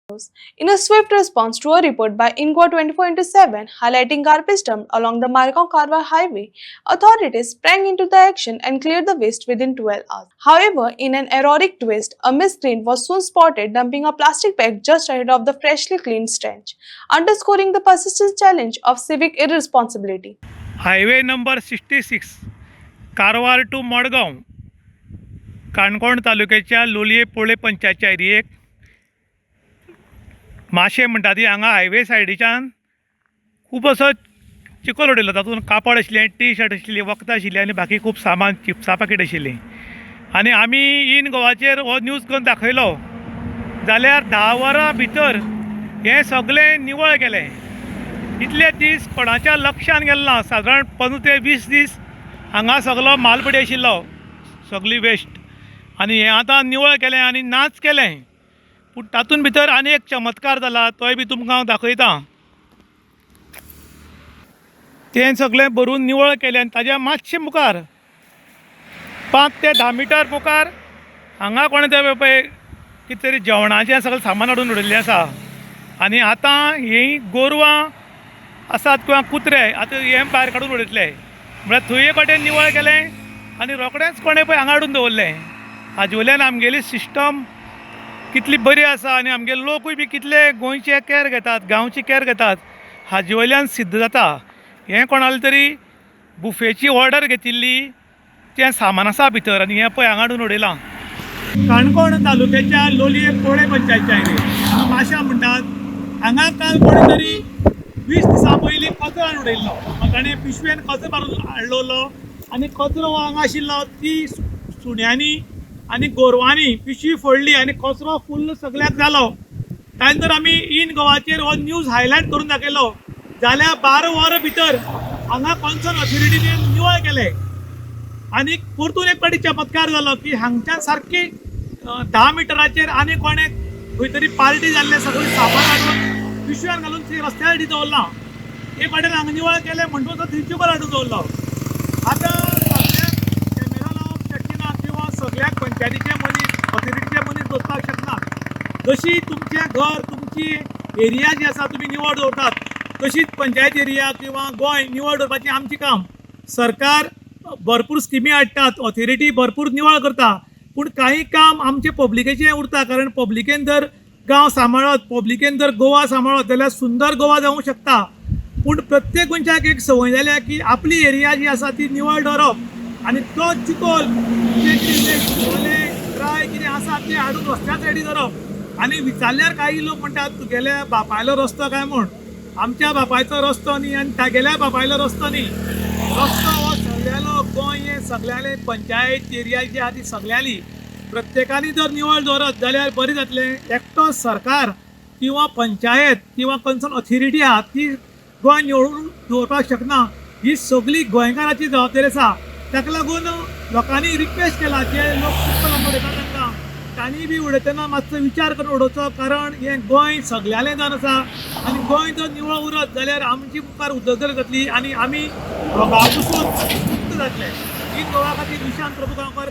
In a swift response to a report by INCOA 24/7 highlighting garbage dumped along the Margao-Karwar highway, authorities sprang into the action and cleared the waste within 12 hours. However, in an erratic twist, a miscreant was soon spotted dumping a plastic bag just ahead of the freshly cleaned stench, underscoring the persistent challenge of civic irresponsibility. Highway number 66 Karwar to Madgaon Canacona तालुक्याच्या लोलये पोळे पंचायतच्या एरियेक माशे म्हणटा ती हांगा highway सायडीच्यान खूब असो चिखल उडयलो, तातूंत कापड आशिल्लें, टी शर्ट आशिल्ली, वखदां आशिल्लीं आनी बाकी खूब सामान चिप्सा पाकीट आशिल्लीं. आनी आमी इन गोवाचेर हो न्यूज करून दाखयलो जाल्यार 10 वरां भितर हें सगळें निवळ केलें. इतले दीस कोणाच्या लक्षान गेलो ना. सादारण 15 ते 20 दीस हांगा सगळो माल पडी आशिल्लो, सगळी वेस्ट, आनी हें आतां निवळ केलें आनी नाच केलें. पूण तातूंत भितर आनी एक चमत्कार जाला, तोय बी तुमकां हांव दाखयतां. तें सगळें भरून निवळ केलें आनी ताज्या मातशें मुखार 5 ते 10 मिटर मुखार हांगा कोणें तें पळय कितें तरी जेवणाचें सगळें सामान हाडून उडयल्लें आसा. आनी आतां हीं गोरवां आसात किंवा कुत्रे आतां हें भायर काडून उडयतले. म्हळ्यार थंय एक वाटेन निवळ केलें आनी रोखडेंच कोणें पळय हांगा हाडून दवरलें. हाजे वयल्यान आमगेली सिस्टम कितली बरी आसा आनी आमगे लोकूय बी कितले गोंयचे कॅर घेतात, गांवची कॅर घेतात, हाजे वयल्यान सिद्ध जाता. हें कोणाले तरी बुफेची ऑर्डर घेतिल्ली तें सामान आसा भितर आनी हें पळय हांगा हाडून उडयलां. काणकोण तालुक्याच्या लोलये पोळे पंचायतच्या एरियेक माशा म्हणटात. हांगा काल कोणें तरी 20 दिसां पयलीं कचरो हाडून उडयल्लो. ताणें पिशवेन कचरो मारून हाडलो आनी कचरो हो हांगा आशिल्लो ती सुण्यांनी आनी गोरवांनी पिशवी फोडली आनी कचरो फुल्ल सगळ्याक जालो. त्या नंतर आमी इन गोवाचेर हो न्यूज हायलायट करून दाखयलो जाल्यार 12 वरां भितर हांगा कॉन्सर्न ऑथॉरिटीने निवळ केलें. आनी परतून एक फावटी चमत्कार जालो की हांगच्यान सारकी 10 मिटराचेर आनी कोणें खंय तरी पार्टी जाल्लें सगळें सामान हाडून पिशव्यान घालून ती रस्त्यार हाडून दवरलां. एक फावटी हांगा निवळ केलें म्हणटूच तो थंयचेर हाडून दवरलो. आतां सगळ्याक कॅमेरा लावप शक्य ना किंवा सगळ्याक पंचायतीचे मनीस, ऑथॉरिटीचे मनीस दवरपाक शकना. जशी तुमचें घर, तुमची एरिया जी आसा तुमी निवळ दवरतात, तशीच पंचायत एरिया किंवा गोंय निवळ दवरपाचें आमचें काम. सरकार भरपूर स्किमी हाडटात, ऑथॉरिटी भरपूर निवळ करता, पूण काही काम आमचे पब्लिकेचें उरता. कारण पब्लिकेन जर गांव सांबाळत, पब्लिकेन जर गोवा सांबाळत जाल्यार सुंदर गोवा जावंक शकता. पूण प्रत्येक गोंयच्याक एक संवय जाल्या की आपली एरिया जी आसा ती निवळ दवरप आनी तो चिकोल ड्राय कितें आसा तें हाडून रस्त्या सायडीक दवरप. आनी विचारल्यार काही लोक म्हणटात तुगेल्या बापायलो रस्तो काय म्हूण. आमच्या बापायचो रस्तो न्ही आनी तागेल्या बापायलो रस्तो न्ही. रस्तो हो सगळ्यालो गोंय हें सगळ्याले पंचायत एरिया जी आहा ती सगळ्याली. प्रत्येकानी जर निवळ दवरत जाल्यार बरें जातलें. एकटो सरकार किंवा पंचायत किंवा कन्सर्न ऑथॉरिटी आहा ती गोंय निवळून दवरपाक शकना. ही सगळी गोंयकाराची जबाबदारी आसा. ताका लागून लोकांनी रिक्वेस्ट केला जे लोक चिखल उडयतात तांकां, तांणी बी उडयतना मातसो विचार करून उडोवचो. कारण हें गोंय सगळ्यालें जावन आसा आनी गोंय जर निवळ उरत जाल्यार आमची मुखार उदरगत जातली आनी आमी रोगा पसून मुक्त जातले. ही गोवा खातीर विशांत प्रभू गांवकार.